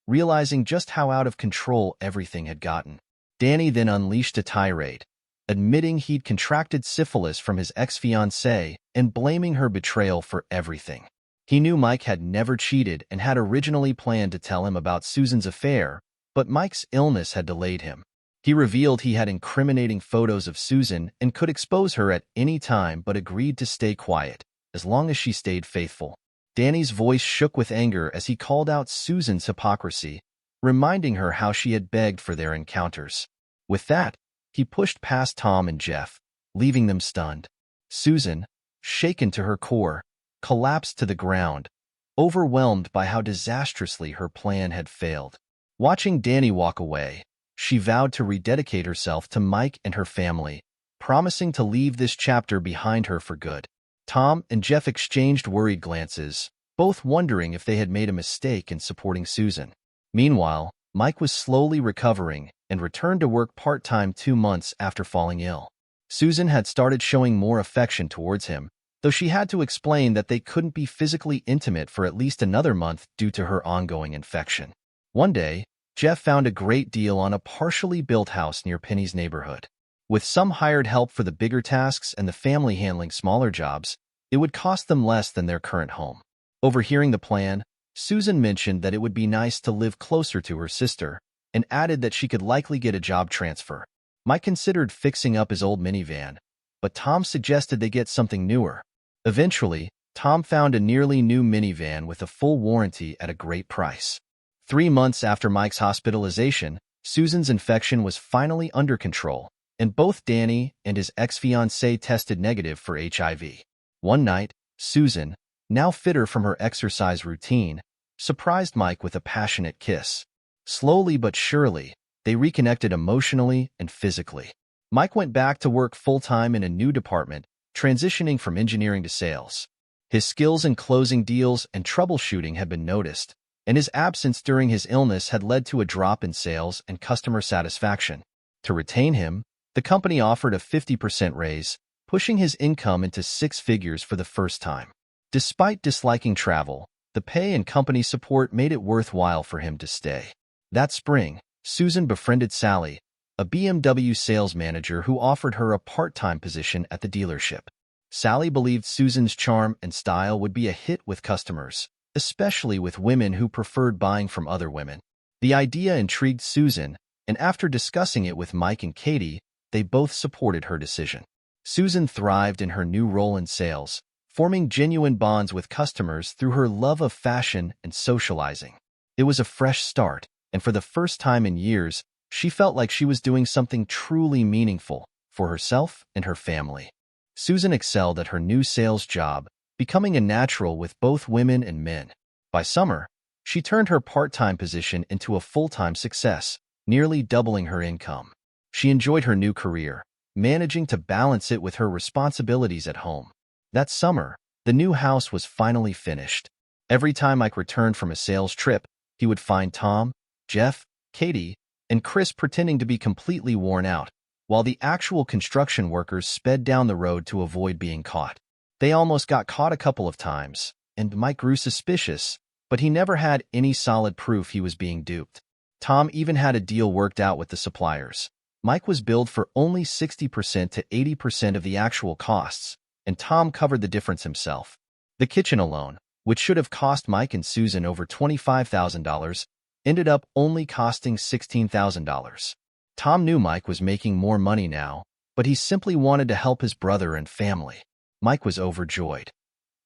realizing just how out of control everything had gotten. Danny then unleashed a tirade, admitting he'd contracted syphilis from his ex-fiancée and blaming her betrayal for everything. He knew Mike had never cheated and had originally planned to tell him about Susan's affair, but Mike's illness had delayed him. He revealed he had incriminating photos of Susan and could expose her at any time but agreed to stay quiet, as long as she stayed faithful. Danny's voice shook with anger as he called out Susan's hypocrisy, reminding her how she had begged for their encounters. With that, he pushed past Tom and Jeff, leaving them stunned. Susan, shaken to her core, collapsed to the ground, overwhelmed by how disastrously her plan had failed. Watching Danny walk away, she vowed to rededicate herself to Mike and her family, promising to leave this chapter behind her for good. Tom and Jeff exchanged worried glances, both wondering if they had made a mistake in supporting Susan. Meanwhile, Mike was slowly recovering and returned to work part-time 2 months after falling ill. Susan had started showing more affection towards him, though she had to explain that they couldn't be physically intimate for at least another month due to her ongoing infection. One day, Jeff found a great deal on a partially built house near Penny's neighborhood. With some hired help for the bigger tasks and the family handling smaller jobs, it would cost them less than their current home. Overhearing the plan, Susan mentioned that it would be nice to live closer to her sister, and added that she could likely get a job transfer. Mike considered fixing up his old minivan, but Tom suggested they get something newer. Eventually, Tom found a nearly new minivan with a full warranty at a great price. 3 months after Mike's hospitalization, Susan's infection was finally under control, and both Danny and his ex-fiancée tested negative for HIV. One night, Susan, now fitter from her exercise routine, surprised Mike with a passionate kiss. Slowly but surely, they reconnected emotionally and physically. Mike went back to work full-time in a new department, transitioning from engineering to sales. His skills in closing deals and troubleshooting had been noticed, and his absence during his illness had led to a drop in sales and customer satisfaction. To retain him, the company offered a 50% raise, pushing his income into six figures for the first time. Despite disliking travel, the pay and company support made it worthwhile for him to stay. That spring, Susan befriended Sally, a BMW sales manager who offered her a part-time position at the dealership. Sally believed Susan's charm and style would be a hit with customers, especially with women who preferred buying from other women. The idea intrigued Susan, and after discussing it with Mike and Katie, they both supported her decision. Susan thrived in her new role in sales, forming genuine bonds with customers through her love of fashion and socializing. It was a fresh start, and for the first time in years, she felt like she was doing something truly meaningful for herself and her family. Susan excelled at her new sales job, becoming a natural with both women and men. By summer, she turned her part-time position into a full-time success, nearly doubling her income. She enjoyed her new career, managing to balance it with her responsibilities at home. That summer, the new house was finally finished. Every time Mike returned from a sales trip, he would find Tom, Jeff, Katie, and Chris pretending to be completely worn out, while the actual construction workers sped down the road to avoid being caught. They almost got caught a couple of times, and Mike grew suspicious, but he never had any solid proof he was being duped. Tom even had a deal worked out with the suppliers. Mike was billed for only 60% to 80% of the actual costs, and Tom covered the difference himself. The kitchen alone, which should have cost Mike and Susan over $25,000, ended up only costing $16,000. Tom knew Mike was making more money now, but he simply wanted to help his brother and family. Mike was overjoyed.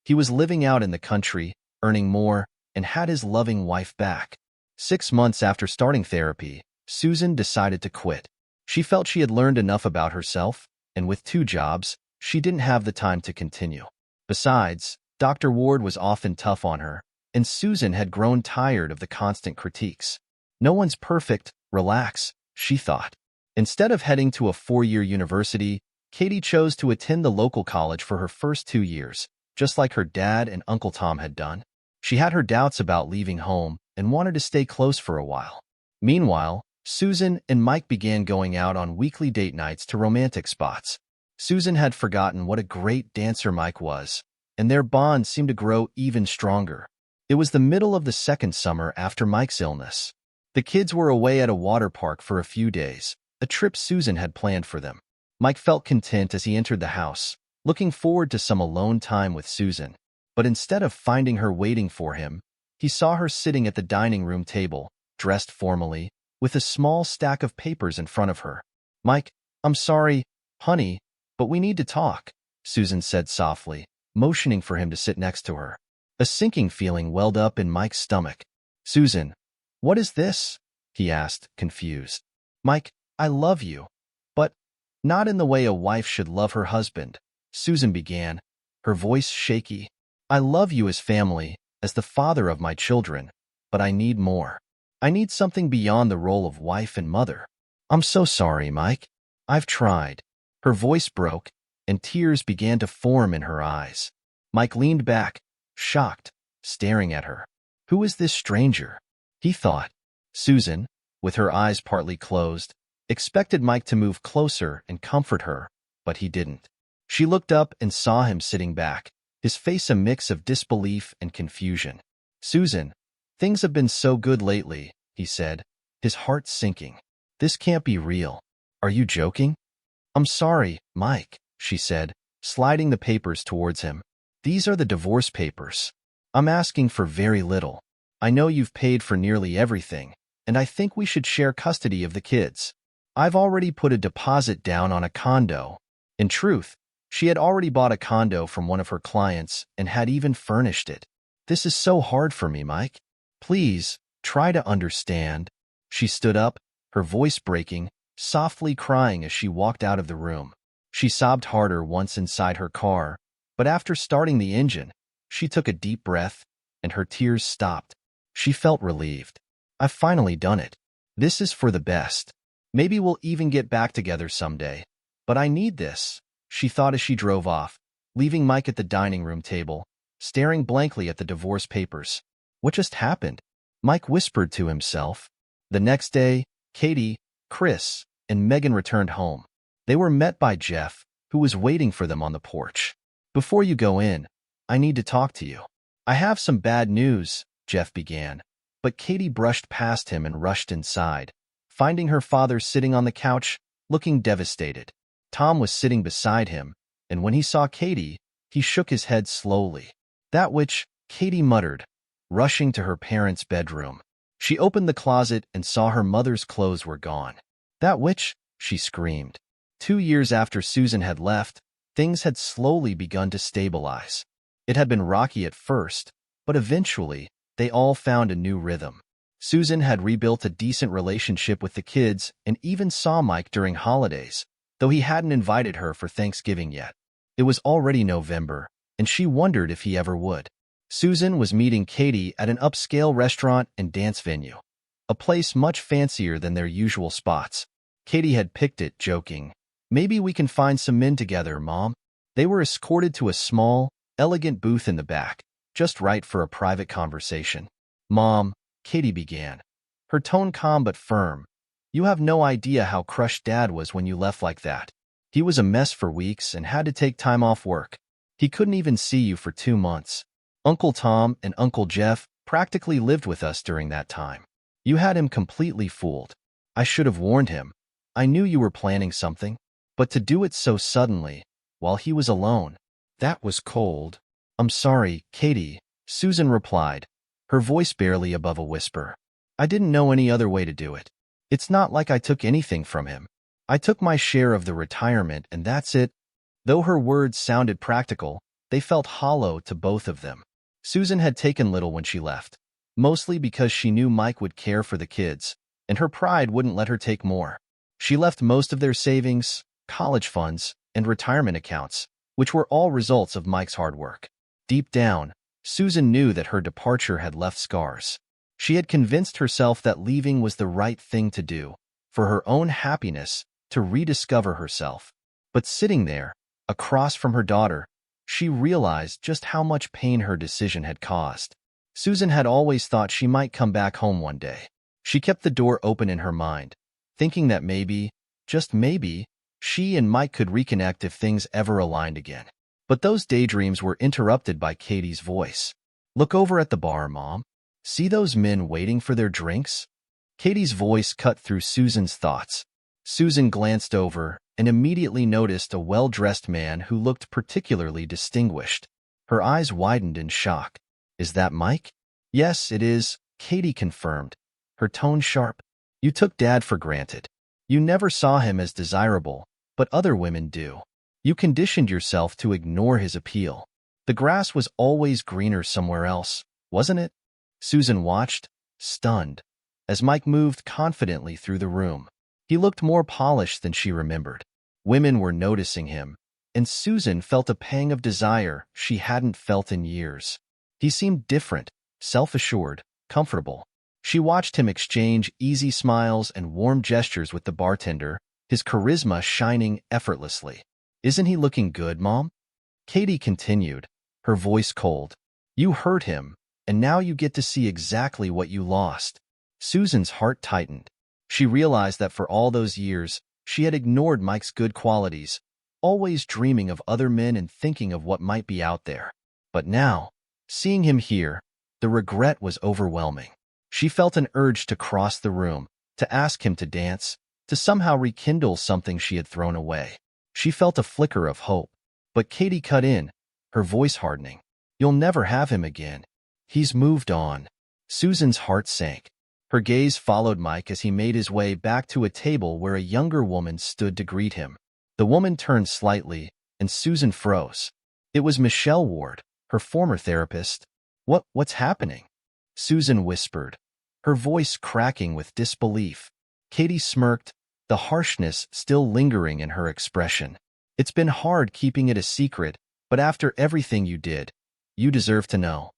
He was living out in the country, earning more, and had his loving wife back. 6 months after starting therapy, Susan decided to quit. She felt she had learned enough about herself, and with 2 jobs, she didn't have the time to continue. Besides, Dr. Ward was often tough on her, and Susan had grown tired of the constant critiques. No one's perfect, relax, she thought. Instead of heading to a 4-year university, Katie chose to attend the local college for her first 2 years, just like her dad and Uncle Tom had done. She had her doubts about leaving home and wanted to stay close for a while. Meanwhile, Susan and Mike began going out on weekly date nights to romantic spots. Susan had forgotten what a great dancer Mike was, and their bond seemed to grow even stronger. It was the middle of the second summer after Mike's illness. The kids were away at a water park for a few days, a trip Susan had planned for them. Mike felt content as he entered the house, looking forward to some alone time with Susan. But instead of finding her waiting for him, he saw her sitting at the dining room table, dressed formally, with a small stack of papers in front of her. "Mike, I'm sorry, honey, but we need to talk," Susan said softly, motioning for him to sit next to her. A sinking feeling welled up in Mike's stomach. "Susan, what is this?" he asked, confused. "Mike, I love you, but not in the way a wife should love her husband," Susan began, her voice shaky. "I love you as family, as the father of my children, but I need more. I need something beyond the role of wife and mother. I'm so sorry, Mike. I've tried." Her voice broke, and tears began to form in her eyes. Mike leaned back, shocked, staring at her. Who is this stranger? He thought. Susan, with her eyes partly closed, expected Mike to move closer and comfort her, but he didn't. She looked up and saw him sitting back, his face a mix of disbelief and confusion. "Susan, things have been so good lately," he said, his heart sinking. "This can't be real. Are you joking?" "I'm sorry, Mike," she said, sliding the papers towards him. "These are the divorce papers. I'm asking for very little. I know you've paid for nearly everything, and I think we should share custody of the kids. I've already put a deposit down on a condo." In truth, she had already bought a condo from one of her clients and had even furnished it. "This is so hard for me, Mike. Please, try to understand." She stood up, her voice breaking, softly crying as she walked out of the room. She sobbed harder once inside her car, but after starting the engine, she took a deep breath, and her tears stopped. She felt relieved. I've finally done it. This is for the best. Maybe we'll even get back together someday. But I need this, she thought as she drove off, leaving Mike at the dining room table, staring blankly at the divorce papers. What just happened? Mike whispered to himself. The next day, Katie, Chris, and Megan returned home. They were met by Jeff, who was waiting for them on the porch. Before you go in, I need to talk to you. I have some bad news, Jeff began, but Katie brushed past him and rushed inside, finding her father sitting on the couch, looking devastated. Tom was sitting beside him, and when he saw Katie, he shook his head slowly. That which, Katie muttered, rushing to her parents' bedroom. She opened the closet and saw her mother's clothes were gone. That which, she screamed. 2 years after Susan had left, things had slowly begun to stabilize. It had been rocky at first, but eventually, they all found a new rhythm. Susan had rebuilt a decent relationship with the kids and even saw Mike during holidays, though he hadn't invited her for Thanksgiving yet. It was already November, and she wondered if he ever would. Susan was meeting Katie at an upscale restaurant and dance venue, a place much fancier than their usual spots. Katie had picked it, joking, "Maybe we can find some men together, Mom." They were escorted to a small, elegant booth in the back, just right for a private conversation. "Mom," Katie began, her tone calm but firm, "you have no idea how crushed Dad was when you left like that. He was a mess for weeks and had to take time off work. He couldn't even see you for 2 months. Uncle Tom and Uncle Jeff practically lived with us during that time. You had him completely fooled. I should have warned him. I knew you were planning something, but to do it so suddenly, while he was alone, that was cold." "I'm sorry, Katie," Susan replied, her voice barely above a whisper. "I didn't know any other way to do it. It's not like I took anything from him. I took my share of the retirement, and that's it." Though her words sounded practical, they felt hollow to both of them. Susan had taken little when she left, mostly because she knew Mike would care for the kids, and her pride wouldn't let her take more. She left most of their savings, college funds, and retirement accounts, which were all results of Mike's hard work. Deep down, Susan knew that her departure had left scars. She had convinced herself that leaving was the right thing to do, for her own happiness, to rediscover herself. But sitting there, across from her daughter, she realized just how much pain her decision had caused. Susan had always thought she might come back home one day. She kept the door open in her mind, thinking that maybe, just maybe, she and Mike could reconnect if things ever aligned again. But those daydreams were interrupted by Katie's voice. "Look over at the bar, Mom. See those men waiting for their drinks?" Katie's voice cut through Susan's thoughts. Susan glanced over and immediately noticed a well-dressed man who looked particularly distinguished. Her eyes widened in shock. "Is that Mike?" "Yes, it is," Katie confirmed, her tone sharp. "You took Dad for granted. You never saw him as desirable, but other women do. You conditioned yourself to ignore his appeal. The grass was always greener somewhere else, wasn't it?" Susan watched, stunned, as Mike moved confidently through the room. He looked more polished than she remembered. Women were noticing him, and Susan felt a pang of desire she hadn't felt in years. He seemed different, self-assured, comfortable. She watched him exchange easy smiles and warm gestures with the bartender, his charisma shining effortlessly. "Isn't he looking good, Mom?" Katie continued, her voice cold. "You hurt him, and now you get to see exactly what you lost." Susan's heart tightened. She realized that for all those years, she had ignored Mike's good qualities, always dreaming of other men and thinking of what might be out there. But now, seeing him here, the regret was overwhelming. She felt an urge to cross the room, to ask him to dance, to somehow rekindle something she had thrown away. She felt a flicker of hope. But Katie cut in, her voice hardening. "You'll never have him again. He's moved on." Susan's heart sank. Her gaze followed Mike as he made his way back to a table where a younger woman stood to greet him. The woman turned slightly, and Susan froze. It was Michelle Ward, her former therapist. What's happening?" Susan whispered, her voice cracking with disbelief. Katie smirked, the harshness still lingering in her expression. It's been hard keeping it a secret, but after everything you did, you deserve to know.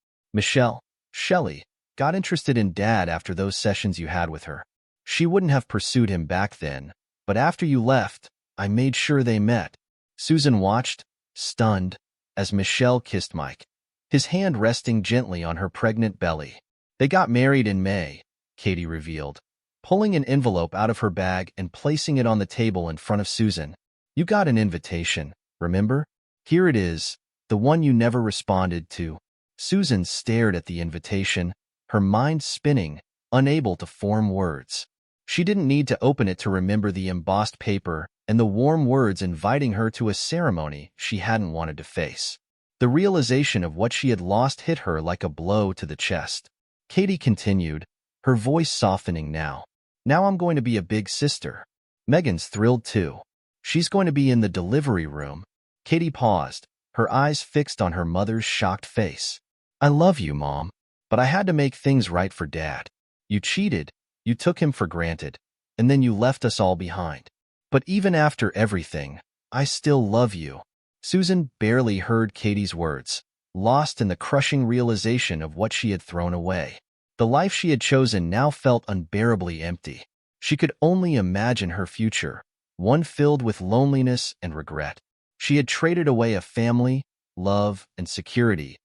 Shelley, got interested in Dad after those sessions you had with her. She wouldn't have pursued him back then, but after you left, I made sure they met. Susan watched, stunned, as Michelle kissed Mike, his hand resting gently on her pregnant belly. They got married in May, Katie revealed, pulling an envelope out of her bag and placing it on the table in front of Susan. You got an invitation, remember? Here it is, the one you never responded to. Susan stared at the invitation, her mind spinning, unable to form words. She didn't need to open it to remember the embossed paper and the warm words inviting her to a ceremony she hadn't wanted to face. The realization of what she had lost hit her like a blow to the chest. Katie continued, her voice softening now. Now I'm going to be a big sister. Megan's thrilled too. She's going to be in the delivery room. Katie paused, her eyes fixed on her mother's shocked face. I love you, Mom, but I had to make things right for Dad. You cheated, you took him for granted, and then you left us all behind. But even after everything, I still love you. Susan barely heard Katie's words, lost in the crushing realization of what she had thrown away. The life she had chosen now felt unbearably empty. She could only imagine her future, one filled with loneliness and regret. She had traded away a family, love, and security,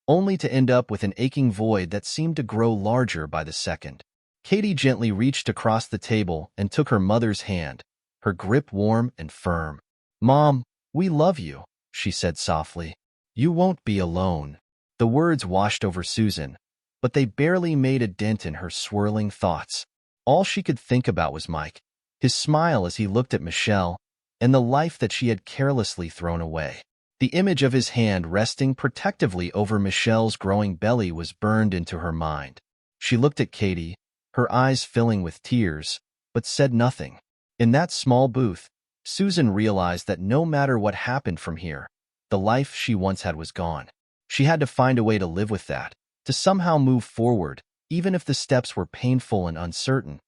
only to end up with an aching void that seemed to grow larger by the second. Katie gently reached across the table and took her mother's hand, her grip warm and firm. Mom, we love you, she said softly. You won't be alone. The words washed over Susan, but they barely made a dent in her swirling thoughts. All she could think about was Mike, his smile as he looked at Michelle, and the life that she had carelessly thrown away. The image of his hand resting protectively over Michelle's growing belly was burned into her mind. She looked at Katie, her eyes filling with tears, but said nothing. In that small booth, Susan realized that no matter what happened from here, the life she once had was gone. She had to find a way to live with that, to somehow move forward, even if the steps were painful and uncertain.